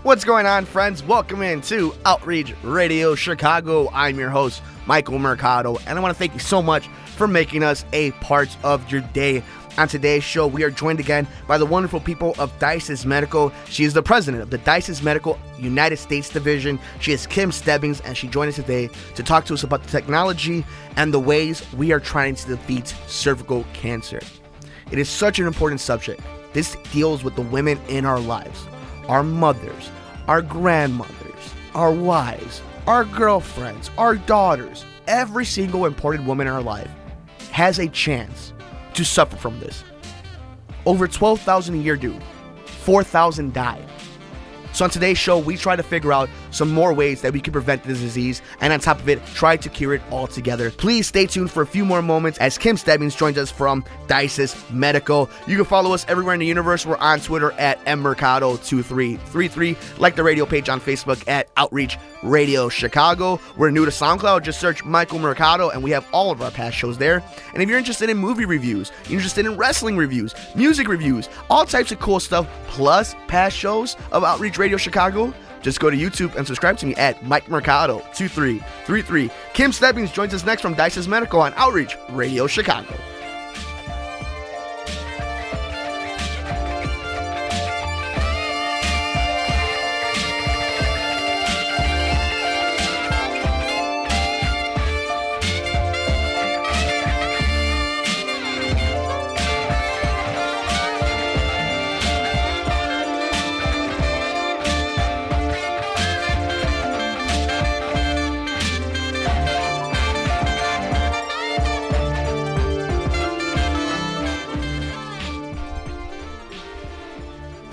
What's going on, friends? Welcome into Outreach Radio Chicago. I'm your host, Michael Mercado, and I want to thank you so much for making us a part of your day. On today's show, we are joined again by the wonderful people of Dices Medical. She is the president of the Dices Medical United States Division. She is Kim Stebbings, and she joined us today to talk to us about the technology and the ways we are trying to defeat cervical cancer. It is such an important subject. This deals with the women in our lives, our mothers, our grandmothers, our wives, our girlfriends, our daughters. Every single important woman in our life has a chance to suffer from this. Over 12,000 a year, dude. 4,000 die. So on today's show, we try to figure out some more ways that we can prevent this disease, and on top of it, try to cure it altogether. Please stay tuned for a few more moments as Kim Stebbings joins us from Dices Medical. You can follow us everywhere in the universe. We're on Twitter at mmercado2333, like the radio page on Facebook at Outreach Radio Chicago. We're new to SoundCloud. Just search Michael Mercado, and we have all of our past shows there. And if you're interested in movie reviews, you're interested in wrestling reviews, music reviews, all types of cool stuff, plus past shows of Outreach Radio Chicago, just go to YouTube and subscribe to me at Mike Mercado 2333. Kim Stebbings joins us next from Dices Medical on Outreach Radio Chicago.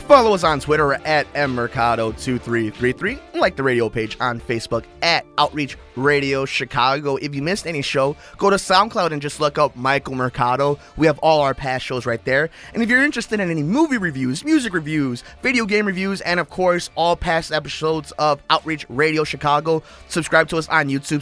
Follow us on Twitter at mmercado2333, like the radio page on Facebook at Outreach Radio Chicago. If you missed any show, go to SoundCloud and just look up Michael Mercado. We have all our past shows right there. And if you're interested in any movie reviews, music reviews, video game reviews, and of course, all past episodes of Outreach Radio Chicago, subscribe to us on YouTube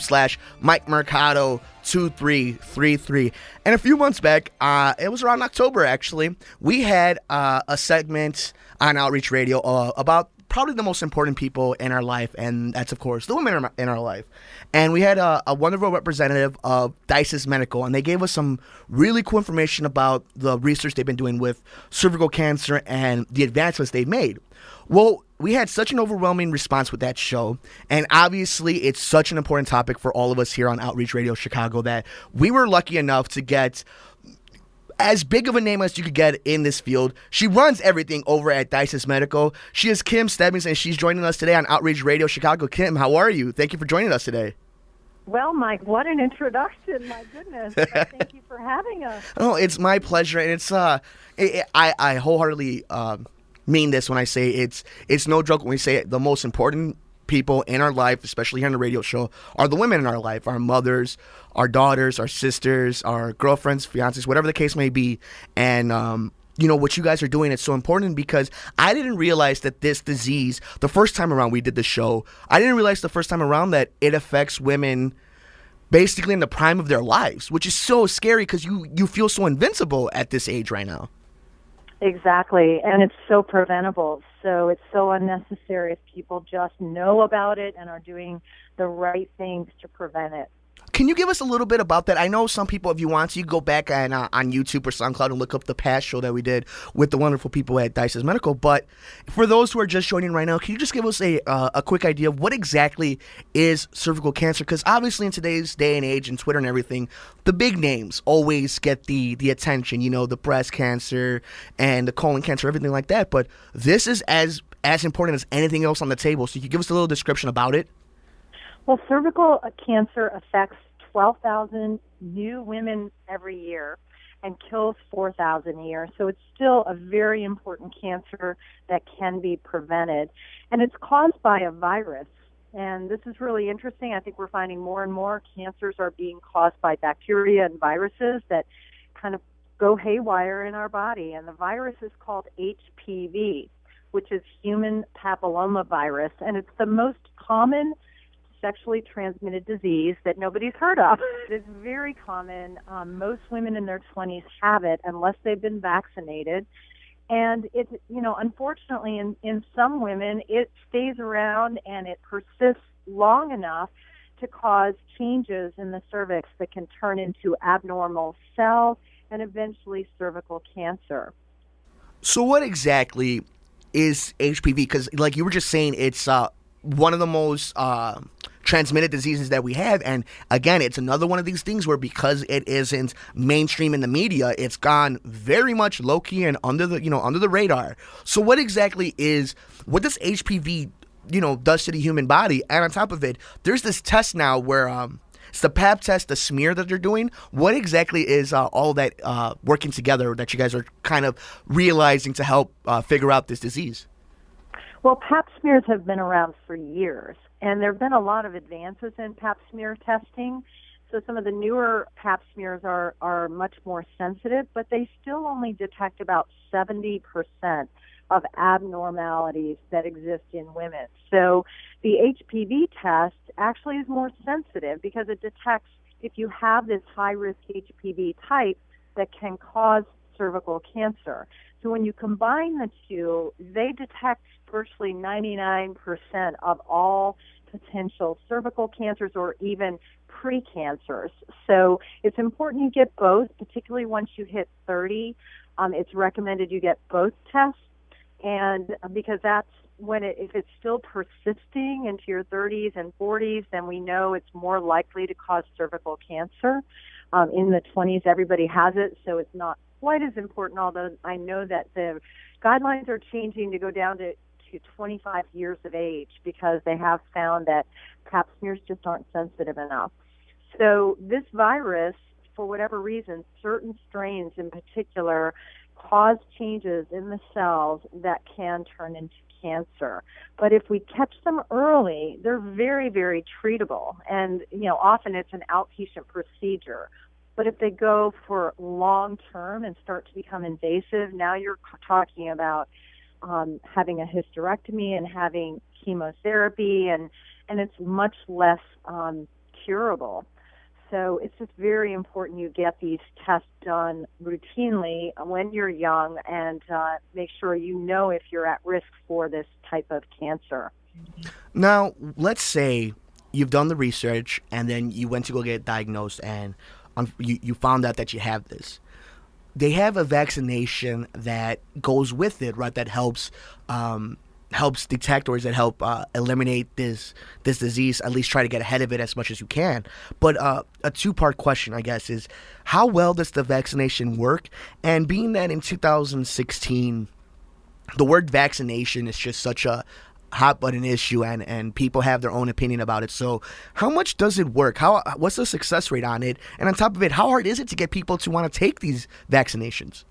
/Mike Mercado 2333. And a few months back, it was around October actually, we had a segment on Outreach Radio about probably the most important people in our life, and that's of course the women in our life. And we had a wonderful representative of Dices Medical, and they gave us some really cool information about the research they've been doing with cervical cancer and the advancements they've made. Well, we had such an overwhelming response with that show, and obviously it's such an important topic for all of us here on Outreach Radio Chicago that we were lucky enough to get as big of a name as you could get in this field. She runs everything over at Dices Medical. She is Kim Stebbings, and she's joining us today on Outreach Radio Chicago. Kim, how are you? Thank you for joining us today. Well, Mike, what an introduction. My goodness. Thank you for having us. Oh, it's my pleasure, and it's I wholeheartedly mean this when I say it's no joke when we say it. The most important people in our life, especially here on the radio show, are the women in our life, our mothers, our daughters, our sisters, our girlfriends, fiancés, whatever the case may be. And what you guys are doing is so important, because I didn't realize that this disease, the first time around we did the show, I didn't realize the first time around that it affects women basically in the prime of their lives, which is so scary because you feel so invincible at this age right now. Exactly, and it's so preventable. So it's so unnecessary if people just know about it and are doing the right things to prevent it. Can you give us a little bit about that? I know some people, if you want to, you go back on YouTube or SoundCloud and look up the past show that we did with the wonderful people at Dices Medical. But for those who are just joining right now, can you just give us a quick idea of what exactly is cervical cancer? Because obviously in today's day and age and Twitter and everything, the big names always get the attention, the breast cancer and the colon cancer, everything like that. But this is as important as anything else on the table. So you can give us a little description about it? Well, cervical cancer affects 12,000 new women every year and kills 4,000 a year. So it's still a very important cancer that can be prevented. And it's caused by a virus. And this is really interesting. I think we're finding more and more cancers are being caused by bacteria and viruses that kind of go haywire in our body. And the virus is called HPV, which is human papillomavirus. And it's the most common sexually transmitted disease that nobody's heard of. It's very common. Most women in their 20s have it unless they've been vaccinated. And it, unfortunately, in some women, it stays around and it persists long enough to cause changes in the cervix that can turn into abnormal cells and eventually cervical cancer. So what exactly is HPV? Because like you were just saying, it's one of the most transmitted diseases that we have, and again, it's another one of these things where because it isn't mainstream in the media, it's gone very much low key and under the radar. So what does HPV does to the human body? And on top of it, there's this test now where it's the Pap test, the smear that they're doing. What exactly is all that working together that you guys are kind of realizing to help figure out this disease? Well, Pap smears have been around for years, and there have been a lot of advances in Pap smear testing. So some of the newer Pap smears are much more sensitive, but they still only detect about 70% of abnormalities that exist in women. So the HPV test actually is more sensitive because it detects if you have this high-risk HPV type that can cause cervical cancer. So when you combine the two, they detect virtually 99% of all potential cervical cancers or even precancers. So it's important you get both, particularly once you hit 30. It's recommended you get both tests, and because that's when if it's still persisting into your 30s and 40s, then we know it's more likely to cause cervical cancer. In the 20s, everybody has it, so it's not quite as important, although I know that the guidelines are changing to go down to 25 years of age because they have found that Pap smears just aren't sensitive enough. So this virus, for whatever reason, certain strains in particular, cause changes in the cells that can turn into cancer. But if we catch them early, they're very, very treatable. And, often it's an outpatient procedure. But if they go for long term and start to become invasive, now you're talking about having a hysterectomy and having chemotherapy, and it's much less curable. So it's just very important you get these tests done routinely when you're young and make sure you know if you're at risk for this type of cancer. Now, let's say you've done the research and then you went to go get diagnosed and you found out that you have this. They have a vaccination that goes with it, right? That helps detect or that help eliminate this disease. At least try to get ahead of it as much as you can. But a two-part question, I guess, is how well does the vaccination work? And being that in 2016, the word vaccination is just such a hot button issue, and people have their own opinion about it. So how much does it work? What's the success rate on it? And on top of it, how hard is it to get people to want to take these vaccinations?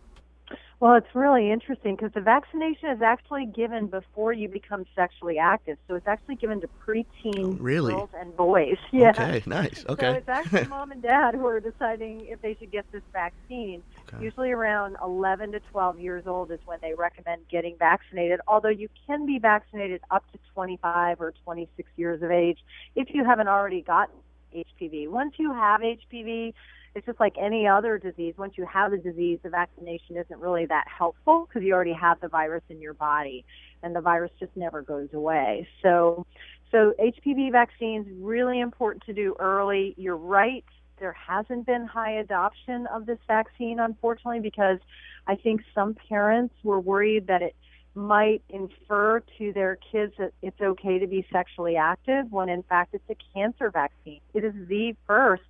Well, it's really interesting because the vaccination is actually given before you become sexually active. So it's actually given to preteen girls and boys. Yeah. Okay, nice. Okay. So it's actually mom and dad who are deciding if they should get this vaccine. Okay. Usually around 11 to 12 years old is when they recommend getting vaccinated, although you can be vaccinated up to 25 or 26 years of age if you haven't already gotten HPV. Once you have HPV, it's just like any other disease. Once you have the disease, the vaccination isn't really that helpful because you already have the virus in your body, and the virus just never goes away. So HPV vaccines, really important to do early. You're right. There hasn't been high adoption of this vaccine, unfortunately, because I think some parents were worried that it might infer to their kids that it's okay to be sexually active, when in fact it's a cancer vaccine. It is the first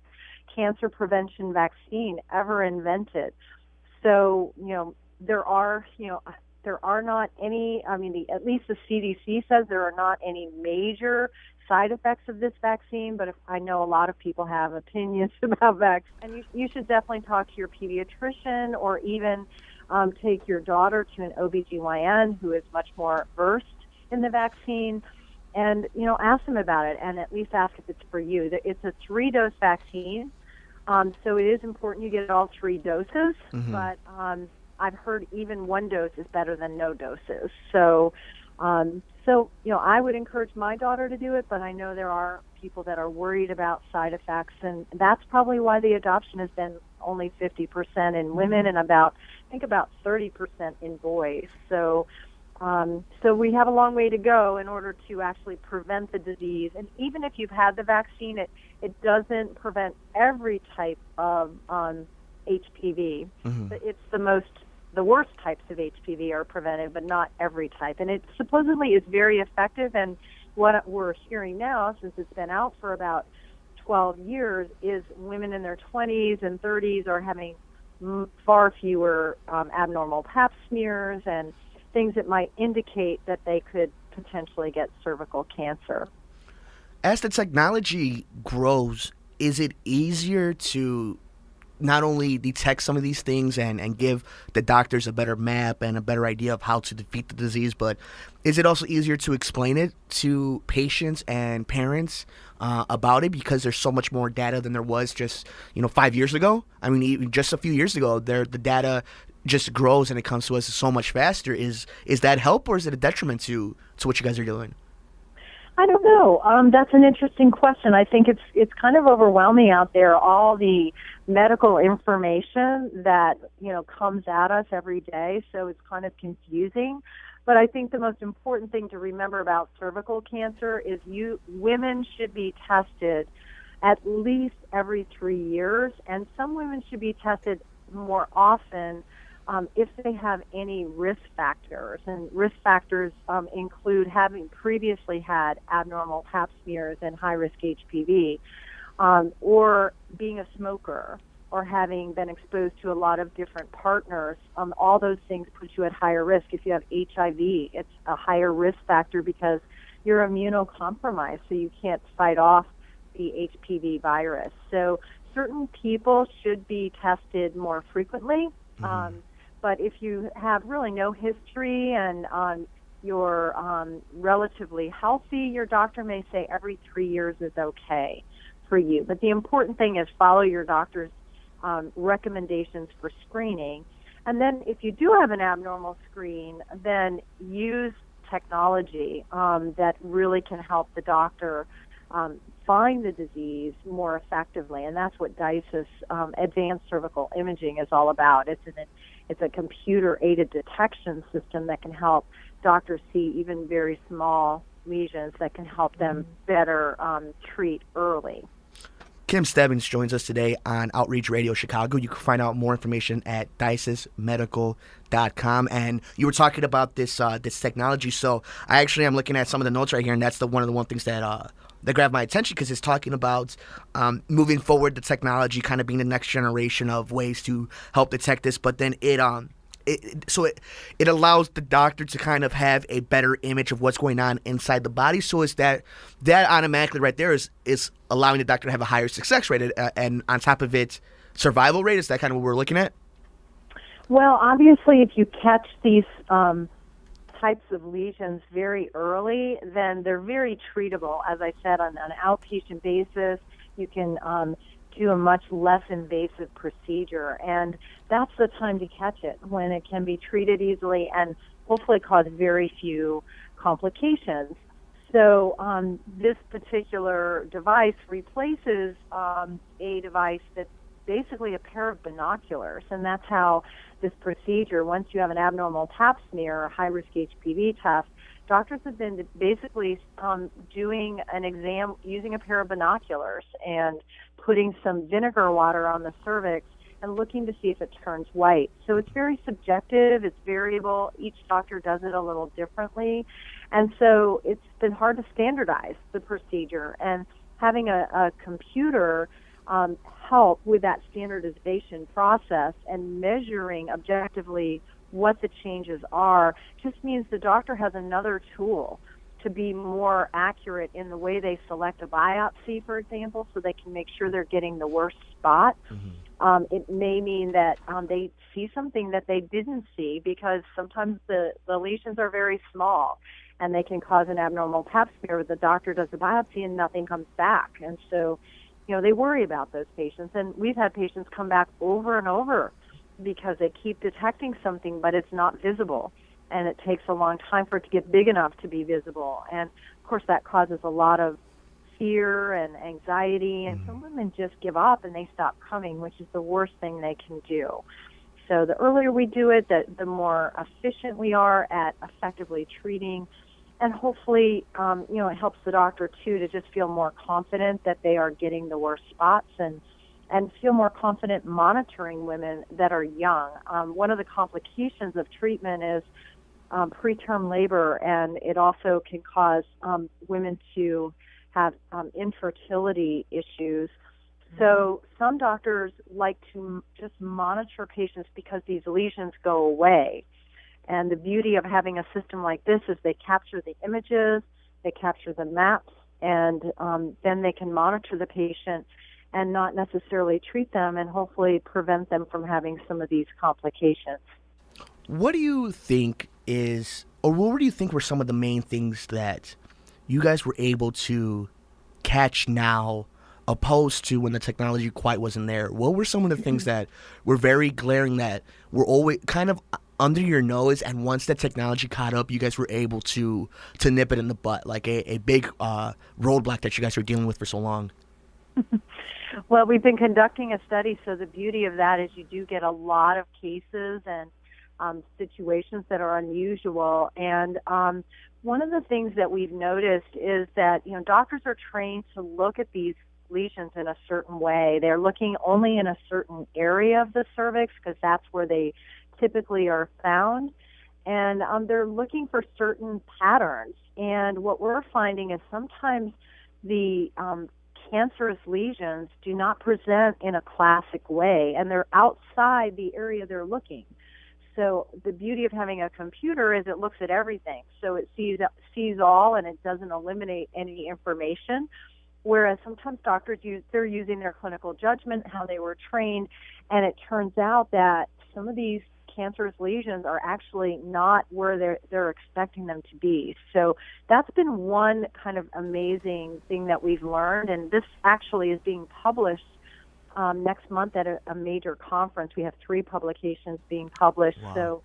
cancer prevention vaccine ever invented. So, there are not any, at least the CDC says there are not any major side effects of this vaccine, but I know a lot of people have opinions about vaccines. And you should definitely talk to your pediatrician or even take your daughter to an OBGYN who is much more versed in the vaccine and, ask them about it and at least ask if it's for you. It's a 3-dose vaccine. So it is important you get all 3 doses, but I've heard even 1 dose is better than no doses. So I would encourage my daughter to do it, but I know there are people that are worried about side effects, and that's probably why the adoption has been only 50% in women and about 30% in boys. So we have a long way to go in order to actually prevent the disease. And even if you've had the vaccine, it doesn't prevent every type of HPV. But it's the worst types of HPV are prevented, but not every type. And it supposedly is very effective. And what we're hearing now, since it's been out for about 12 years, is women in their 20s and 30s are having far fewer abnormal pap smears and things that might indicate that they could potentially get cervical cancer. As the technology grows, is it easier to not only detect some of these things and give the doctors a better map and a better idea of how to defeat the disease, but is it also easier to explain it to patients and parents about it because there's so much more data than there was just 5 years ago? I mean, even just a few years ago, the data just grows and it comes to us so much faster. Is that help or is it a detriment to what you guys are doing? I don't know. That's an interesting question. I think it's kind of overwhelming out there, all the medical information that comes at us every day. So it's kind of confusing. But I think the most important thing to remember about cervical cancer is women should be tested at least every 3 years, and some women should be tested more often if they have any risk factors. And risk factors include having previously had abnormal pap smears and high-risk HPV, or being a smoker, or having been exposed to a lot of different partners. All those things put you at higher risk. If you have HIV, it's a higher risk factor because you're immunocompromised, so you can't fight off the HPV virus. So certain people should be tested more frequently. But if you have really no history and you're relatively healthy, your doctor may say every 3 years is okay for you. But the important thing is follow your doctor's recommendations for screening. And then if you do have an abnormal screen, then use technology that really can help the doctor find the disease more effectively. And that's what DICE's advanced cervical imaging is all about. It's a computer-aided detection system that can help doctors see even very small lesions that can help them better treat early. Kim Stebbings joins us today on Outreach Radio Chicago. You can find out more information at dicesmedical.com. And you were talking about this technology. So I actually am looking at some of the notes right here, and that's one of the things that grabbed my attention because it's talking about moving forward, the technology kind of being the next generation of ways to help detect this. But then it allows the doctor to kind of have a better image of what's going on inside the body. So is that automatically right there is allowing the doctor to have a higher success rate, and on top of it, survival rate? Is that kind of what we're looking at? Well, obviously, if you catch these types of lesions very early, then they're very treatable. As I said, on an outpatient basis, you can do a much less invasive procedure, and that's the time to catch it, when it can be treated easily and hopefully cause very few complications. So this particular device replaces a device that's basically a pair of binoculars, and that's how this procedure, once you have an abnormal pap smear or high-risk HPV test, doctors have been basically doing an exam using a pair of binoculars and putting some vinegar water on the cervix and looking to see if it turns white. So it's very subjective, it's variable, each doctor does it a little differently, and so it's been hard to standardize the procedure, and having a computer help with that standardization process and measuring objectively what the changes are just means the doctor has another tool to be more accurate in the way they select a biopsy, for example, so they can make sure they're getting the worst spot. It may mean that they see something that they didn't see, because sometimes the lesions are very small and they can cause an abnormal pap smear where the doctor does a biopsy and nothing comes back. And so, they worry about those patients. And we've had patients come back over and over because they keep detecting something, but it's not visible. And it takes a long time for it to get big enough to be visible. And, of course, that causes a lot of fear and anxiety, and some women just give up and they stop coming, which is the worst thing they can do. So the earlier we do it, the more efficient we are at effectively treating. And hopefully, it helps the doctor, too, to just feel more confident that they are getting the worst spots and feel more confident monitoring women that are young. One of the complications of treatment is preterm labor, and it also can cause women to have infertility issues. So some doctors like to just monitor patients because these lesions go away. And the beauty of having a system like this is they capture the images, they capture the maps, and then they can monitor the patient and not necessarily treat them and hopefully prevent them from having some of these complications. What do you think what do you think were some of the main things that you guys were able to catch now opposed to when the technology quite wasn't there? What were some of the things that were very glaring that were always kind of under your nose, and once that technology caught up, you guys were able to nip it in the butt, like a big roadblock that you guys were dealing with for so long? Well, we've been conducting a study, so the beauty of that is you do get a lot of cases and situations that are unusual. And one of the things that we've noticed is that, doctors are trained to look at these lesions in a certain way. They're looking only in a certain area of the cervix because that's where they typically are found, and they're looking for certain patterns. And what we're finding is sometimes the cancerous lesions do not present in a classic way, and they're outside the area they're looking. So the beauty of having a computer is it looks at everything, so it sees all, and it doesn't eliminate any information. Whereas sometimes doctors they're using their clinical judgment, how they were trained, and it turns out that some of these cancerous lesions are actually not where they're expecting them to be. So that's been one kind of amazing thing that we've learned, and this actually is being published next month at a major conference. We have 3 publications being published. Wow.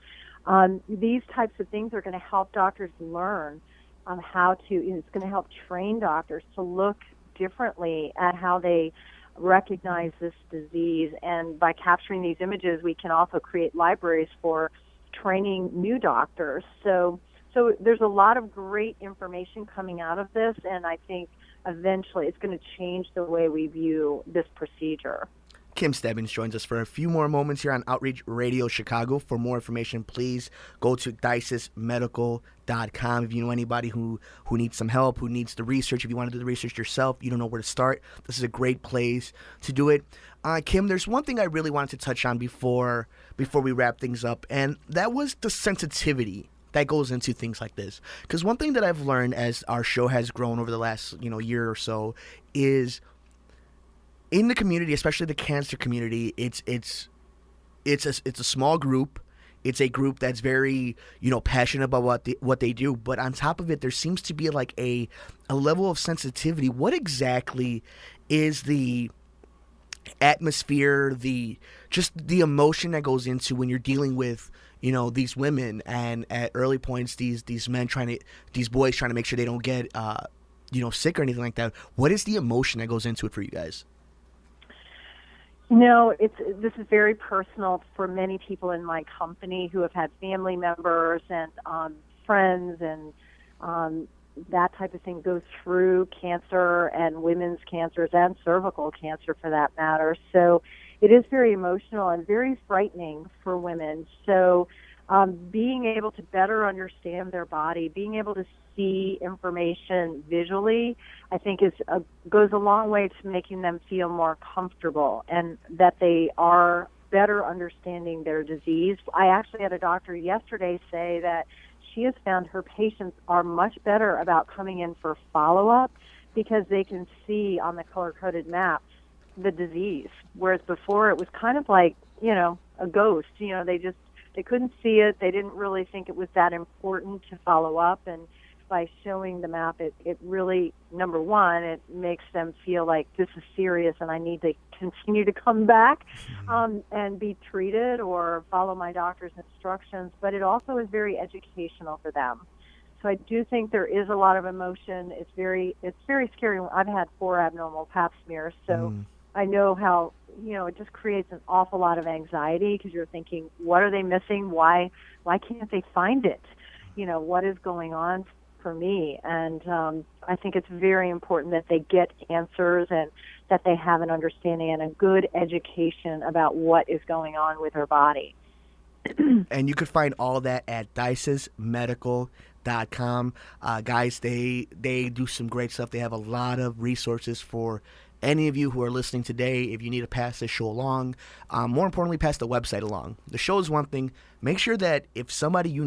So these types of things are going to help doctors learn how to, it's going to help train doctors to look differently at how they recognize this disease. And by capturing these images, we can also create libraries for training new doctors. So there's a lot of great information coming out of this, and I think eventually it's going to change the way we view this procedure. Kim Stebbings joins us for a few more moments here on Outreach Radio Chicago. For more information, please go to dysismedical.com. If you know anybody who needs some help, who needs the research, if you want to do the research yourself, you don't know where to start, this is a great place to do it. Kim, there's one thing I really wanted to touch on before we wrap things up, and that was the sensitivity that goes into things like this. Because one thing that I've learned as our show has grown over the last year or so is in the community, especially the cancer community, it's a small group. It's a group that's very passionate about what they do. But on top of it, there seems to be like a level of sensitivity. What exactly is the atmosphere, the emotion that goes into when you're dealing with these women, and at early points these boys trying to make sure they don't get sick or anything like that? What is the emotion that goes into it for you guys? This is very personal for many people in my company who have had family members and friends and that type of thing go through cancer and women's cancers and cervical cancer for that matter. So it is very emotional and very frightening for women. So being able to better understand their body, being able to see information visually, I think goes a long way to making them feel more comfortable and that they are better understanding their disease. I actually had a doctor yesterday say that she has found her patients are much better about coming in for follow-up because they can see on the color-coded map the disease, whereas before it was kind of like, a ghost. They couldn't see it. They didn't really think it was that important to follow up, and by showing the map, it really, number one, it makes them feel like this is serious and I need to continue to come back and be treated or follow my doctor's instructions. But it also is very educational for them. So I do think there is a lot of emotion. It's very scary. I've had 4 abnormal pap smears, so I know how, it just creates an awful lot of anxiety because you're thinking, what are they missing? Why can't they find it? What is going on for me? And I think it's very important that they get answers and that they have an understanding and a good education about what is going on with their body. And you could find all that at dicesmedical.com. Guys, they do some great stuff. They have a lot of resources for any of you who are listening today. If you need to pass this show along, more importantly, pass the website along. The show is one thing. Make sure that if somebody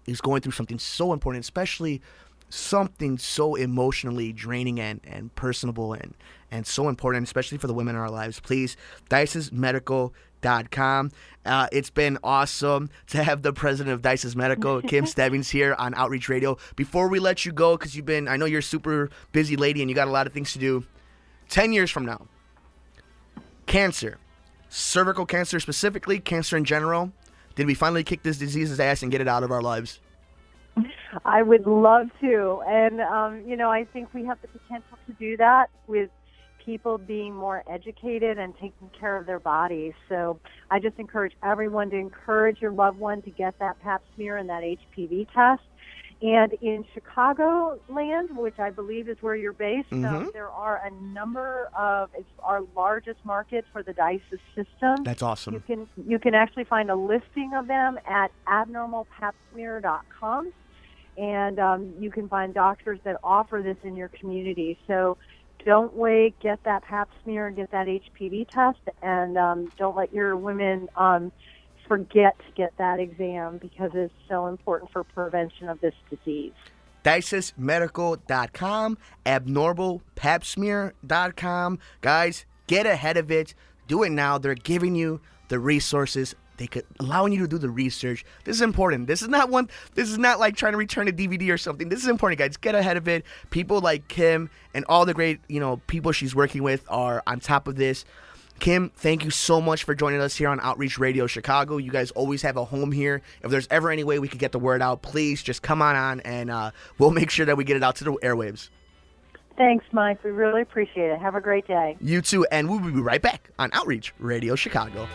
is going through something so important, especially something so emotionally draining and personable and so important, especially for the women in our lives, please, dicesmedical.com. It's been awesome to have the president of Dices Medical, Kim Stebbings, here on Outreach Radio. Before we let you go, because I know you're a super busy lady and you got a lot of things to do, 10 years from now, cancer, cervical cancer specifically, cancer in general, did we finally kick this disease's ass and get it out of our lives? I would love to. And, I think we have the potential to do that with people being more educated and taking care of their bodies. So I just encourage everyone to encourage your loved one to get that pap smear and that HPV test. And in Chicagoland, which I believe is where you're based, there are a number of, it's our largest market for the Dices system. That's awesome. You can actually find a listing of them at abnormalpapsmear.com. And you can find doctors that offer this in your community. So don't wait, get that pap smear and get that HPV test, and don't let your women forget to get that exam because it's so important for prevention of this disease. dicesmedical.com, abnormalpapsmear.com. Guys, get ahead of it. Do it now. They're giving you the resources. Allowing you to do the research. This is important. This is not like trying to return a DVD or something. This is important, guys. Get ahead of it. People like Kim and all the great, people she's working with are on top of this. Kim, thank you so much for joining us here on Outreach Radio Chicago. You guys always have a home here. If there's ever any way we could get the word out, please just come on and we'll make sure that we get it out to the airwaves. Thanks, Mike. We really appreciate it. Have a great day. You too, and we'll be right back on Outreach Radio Chicago.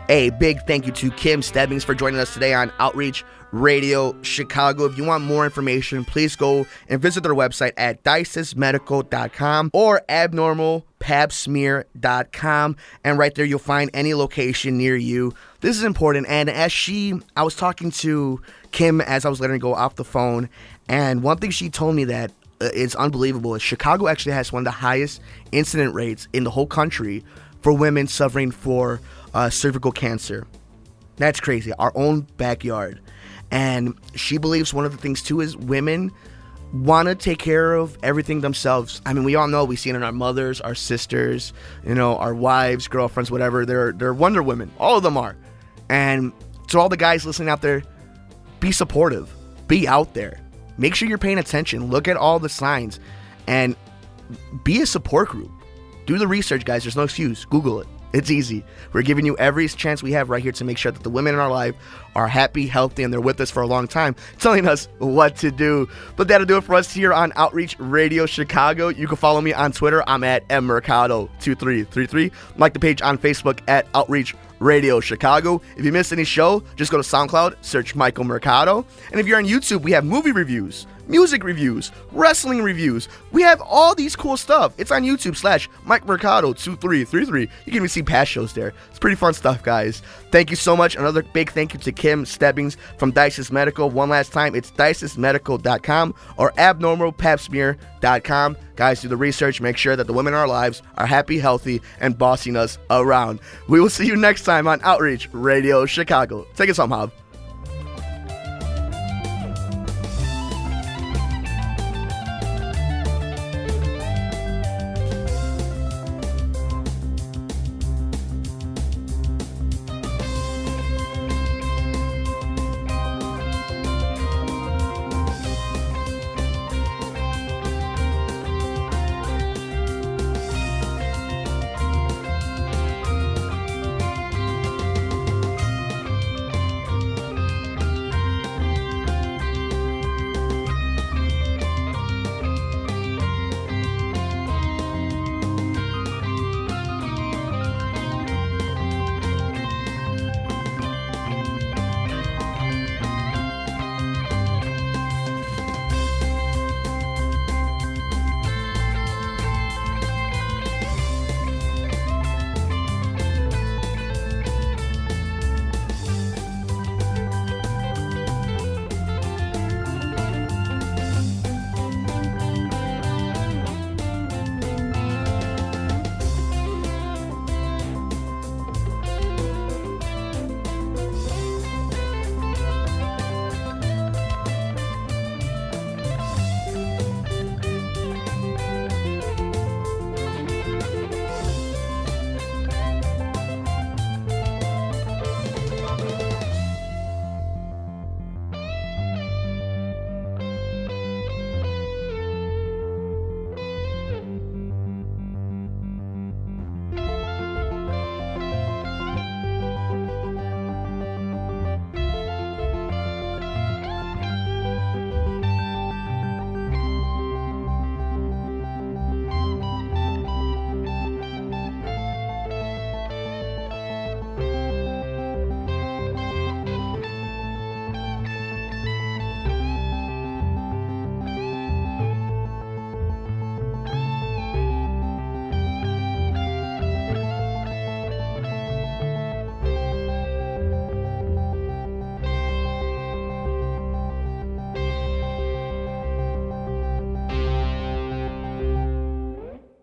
A big thank you to Kim Stebbings for joining us today on Outreach Radio Chicago. If you want more information, please go and visit their website at dicesmedical.com or abnormalpapsmear.com, and right there you'll find any location near you. This is important, and I was talking to Kim as I was letting her go off the phone, and one thing she told me that it's unbelievable is Chicago actually has one of the highest incident rates in the whole country for women suffering for cervical cancer. That's crazy. Our own backyard. And she believes one of the things too is women want to take care of everything themselves. I mean, we all know, we see it in our mothers, our sisters, our wives, girlfriends, whatever. They're Wonder Women. All of them are. And to all the guys listening out there, be supportive. Be out there. Make sure you're paying attention. Look at all the signs and be a support group. Do the research, guys. There's no excuse. Google it. It's easy. We're giving you every chance we have right here to make sure that the women in our life are happy, healthy, and they're with us for a long time, telling us what to do. But that'll do it for us here on Outreach Radio Chicago. You can follow me on Twitter. I'm at mmercado2333. Like the page on Facebook at Outreach Radio Chicago. If you missed any show, just go to SoundCloud, search Michael Mercado. And if you're on YouTube, we have movie reviews, music reviews, wrestling reviews. We have all these cool stuff. It's on YouTube /Mike Mercado 2333. You can even see past shows there. It's pretty fun stuff, guys. Thank you so much. Another big thank you to Kim Stebbings from Dices Medical. One last time, it's dicesmedical.com or abnormalpapsmear.com. Guys, do the research. Make sure that the women in our lives are happy, healthy, and bossing us around. We will see you next time on Outreach Radio Chicago. Take us home, Hob.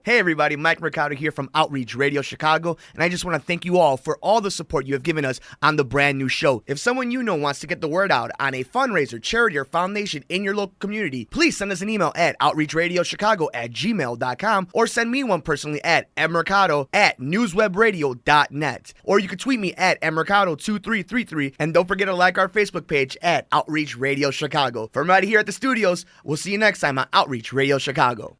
Hey everybody, Mike Mercado here from Outreach Radio Chicago, and I just want to thank you all for all the support you have given us on the brand new show. If someone you know wants to get the word out on a fundraiser, charity, or foundation in your local community, please send us an email at outreachradiochicago@gmail.com or send me one personally at mmercado@newswebradio.net. Or you can tweet me at mmercado2333, and don't forget to like our Facebook page at Outreach Radio Chicago. From right here at the studios, we'll see you next time on Outreach Radio Chicago.